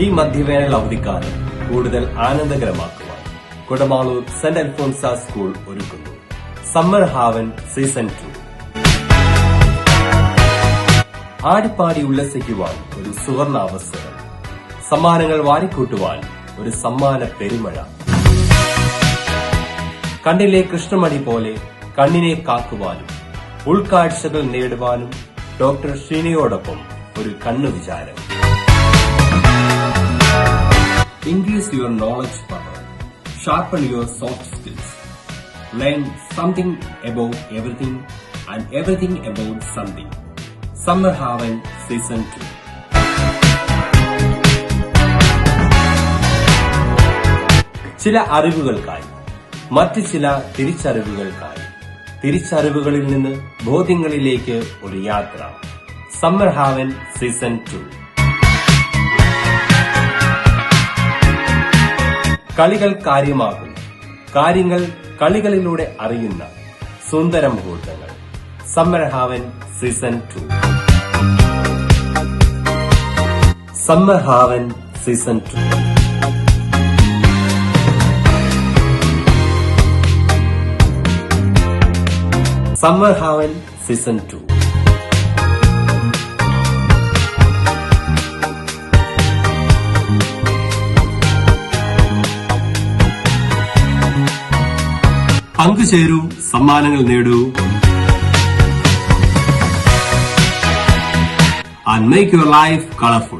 ഈ മധ്യവേനൽ അവധിക്കാലം കൂടുതൽ ആനന്ദകരമാക്കുവാൻ കുടമാളൂർ സെന്റ് അൽഫോൻസ സ്കൂൾ ഒരുക്കുന്നു സമ്മർ ഹാവൻ സീസൺ 2. ആടിപ്പാടി ഉല്ലസിക്കുവാൻ ഒരു സുവർണ അവസരം, സമ്മാനങ്ങൾ വാരിക്കൂട്ടുവാൻ ഒരു സമ്മാന പെരുമഴ. കണ്ണിലെ കൃഷ്ണമണി പോലെ കണ്ണിനെ കാക്കുവാനും ഉൾക്കാഴ്ചകൾ നേടുവാനും ഡോക്ടർ ശ്രീനിയോടൊപ്പം ഒരു കണ്ണു വിചാരം. Increase your knowledge power, sharpen your soft skills, learn something about everything and everything about something. Summer Haven Season 2. ചില അറിവുകൾക്കായി, മറ്റു ചില തിരിച്ചറിവുകൾക്കായി, തിരിച്ചറിവുകളിൽ നിന്ന് ബോധ്യങ്ങളിലേക്ക് ഒരു യാത്ര. Summer haven season 2. കളികൾ കാര്യമാകുന്നു, കാര്യങ്ങൾ കളികളിലൂടെ അറിയുന്ന സുന്ദര മുഹൂർത്തങ്ങൾ. Summer haven season 2. Summer haven season 2. Summer haven season 2. പങ്കുചേരൂ, സമ്മാനങ്ങൾ നേടൂ and make your life colorful.